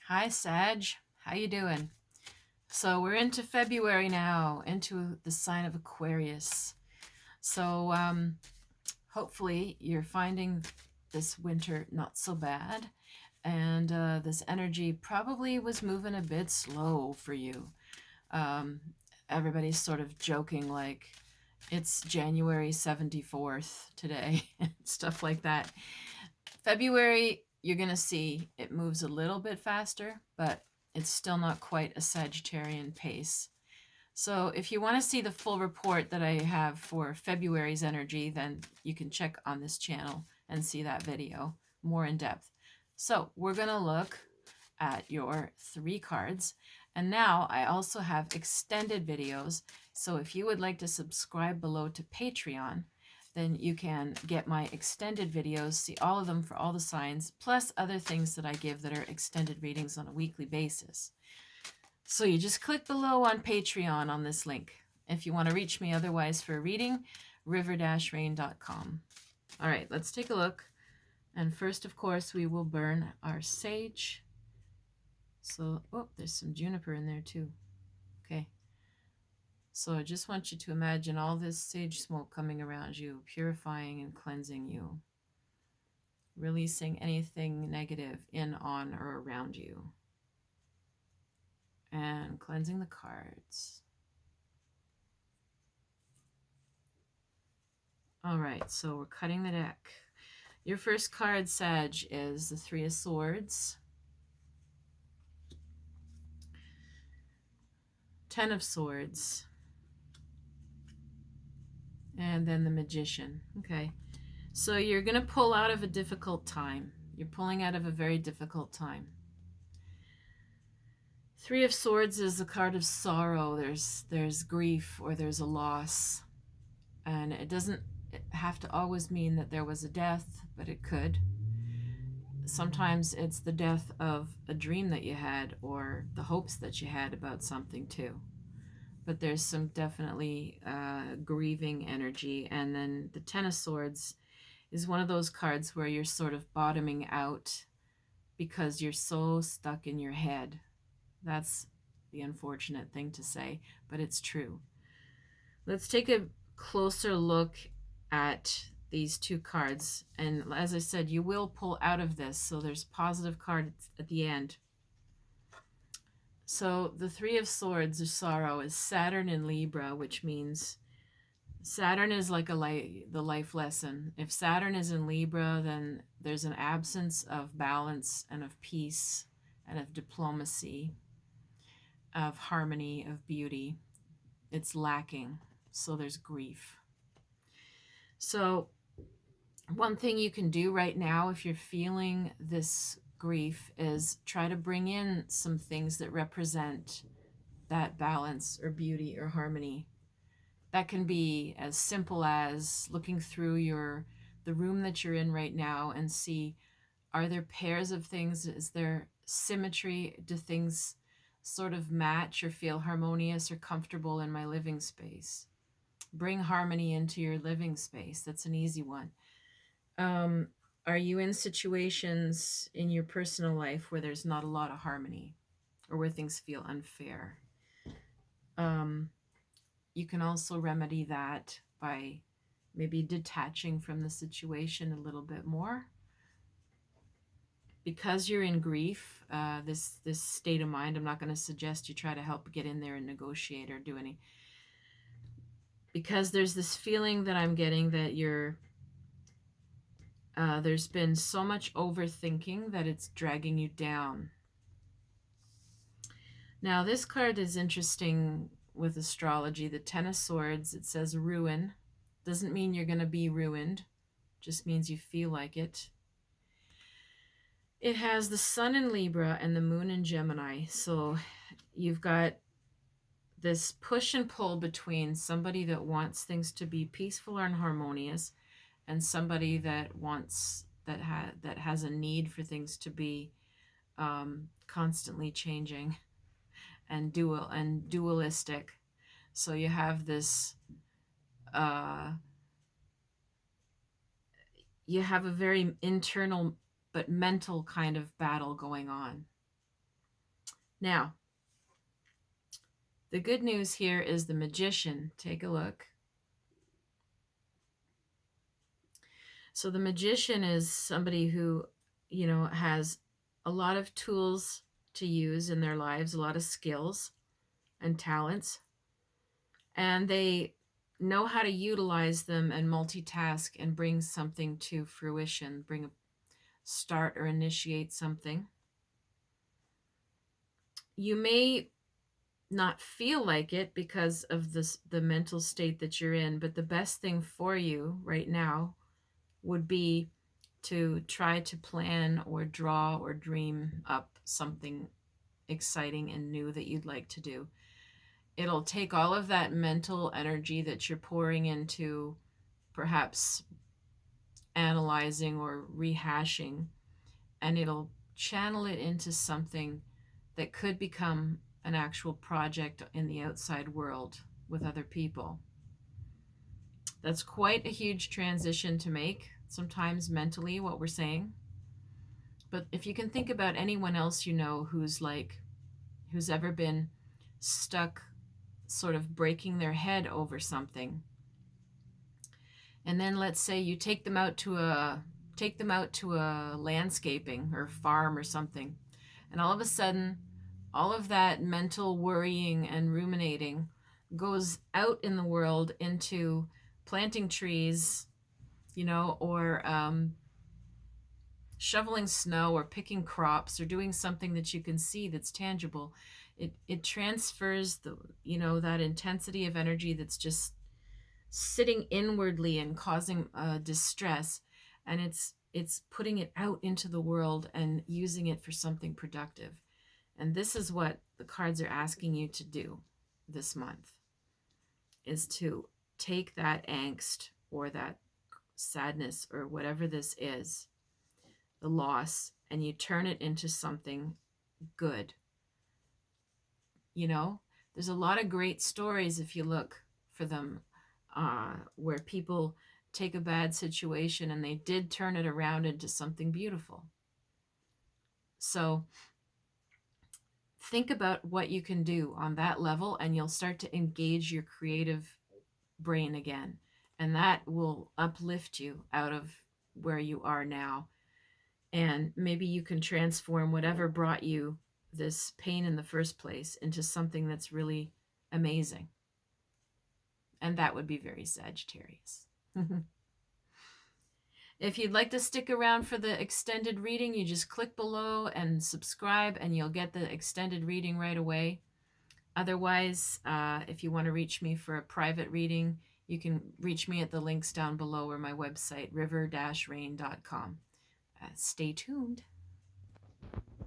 Hi, Sag. How you doing? So we're into February now, into the sign of Aquarius. So hopefully you're finding this winter not so bad, and this energy probably was moving a bit slow for you. Um, Everybody's sort of joking like it's January 74th today, and stuff like that. February, you're going to see it moves a little bit faster, but it's still not quite a Sagittarian pace. So if you want to see the full report that I have for February's energy, then you can check on this channel and see that video more in depth. So we're going to look at your 3 cards. And now I also have extended videos. So if you would like to subscribe below to Patreon, then you can get my extended videos, see all of them for all the signs, plus other things that I give that are extended readings on a weekly basis. So you just click below on Patreon on this link. If you want to reach me otherwise for a reading, river-rain.com. All right, let's take a look. And first, of course, we will burn our sage. So, oh, there's some juniper in there too. Okay. So I just want you to imagine all this sage smoke coming around you, purifying and cleansing you, releasing anything negative in, on, or around you, and cleansing the cards. All right, so we're cutting the deck. Your first card, Sag, is the 3 of Swords, 10 of Swords, and then the Magician. Okay, so you're going to pull out of a difficult time. You're pulling out of a very difficult time. 3 of Swords is the card of sorrow. There's grief, or there's a loss. And it doesn't have to always mean that there was a death, but it could. Sometimes it's the death of a dream that you had, or the hopes that you had about something too. But there's some definitely grieving energy. And then the 10 of Swords is one of those cards where you're sort of bottoming out because you're so stuck in your head. That's the unfortunate thing to say, but it's true. Let's take a closer look at these 2 cards. And as I said, you will pull out of this. So there's positive cards at the end. So the 3 of Swords, or sorrow, is Saturn in Libra, which means Saturn is like the life lesson. If Saturn is in Libra, then there's an absence of balance and of peace and of diplomacy, of harmony, of beauty. It's lacking. So there's grief. So one thing you can do right now, if you're feeling this grief, is try to bring in some things that represent that balance or beauty or harmony. That can be as simple as looking through the room that you're in right now and see, are there pairs of things? Is there symmetry? Do things sort of match or feel harmonious or comfortable in my living space? Bring harmony into your living space. That's an easy one. Are you in situations in your personal life where there's not a lot of harmony, or where things feel unfair? You can also remedy that by maybe detaching from the situation a little bit more. Because you're in grief, this state of mind, I'm not going to suggest you try to help get in there and negotiate or do any. Because there's this feeling that I'm getting that there's been so much overthinking that it's dragging you down. Now, this card is interesting with astrology. The 10 of Swords, it says ruin. Doesn't mean you're going to be ruined. Just means you feel like it. It has the Sun in Libra and the Moon in Gemini. So you've got this push and pull between somebody that wants things to be peaceful and harmonious, and somebody that has a need for things to be constantly changing and dualistic. So you have this you have a very internal but mental kind of battle going on. Now, the good news here is the Magician. Take a look. So the Magician is somebody who, has a lot of tools to use in their lives, a lot of skills and talents, and they know how to utilize them and multitask and bring something to fruition, bring a start or initiate something. You may not feel like it because of the mental state that you're in, but the best thing for you right now would be to try to plan or draw or dream up something exciting and new that you'd like to do. It'll take all of that mental energy that you're pouring into perhaps analyzing or rehashing, and it'll channel it into something that could become an actual project in the outside world with other people. That's quite a huge transition to make, sometimes mentally, what we're saying. But if you can think about anyone else you know who's ever been stuck sort of breaking their head over something, and then let's say you take them out to a landscaping or farm or something, and all of a sudden all of that mental worrying and ruminating goes out in the world into planting trees, or shoveling snow or picking crops or doing something that you can see that's tangible. It transfers that intensity of energy that's just sitting inwardly and causing distress, and it's putting it out into the world and using it for something productive. And this is what the cards are asking you to do this month, is to take that angst or that sadness or whatever this is, the loss, and you turn it into something good. There's a lot of great stories if you look for them, where people take a bad situation and they did turn it around into something beautiful. So think about what you can do on that level, and you'll start to engage your creative brain again. And that will uplift you out of where you are now. And maybe you can transform whatever brought you this pain in the first place into something that's really amazing. And that would be very Sagittarius. If you'd like to stick around for the extended reading, you just click below and subscribe, and you'll get the extended reading right away. Otherwise, if you want to reach me for a private reading, you can reach me at the links down below or my website, river-rain.com. Stay tuned.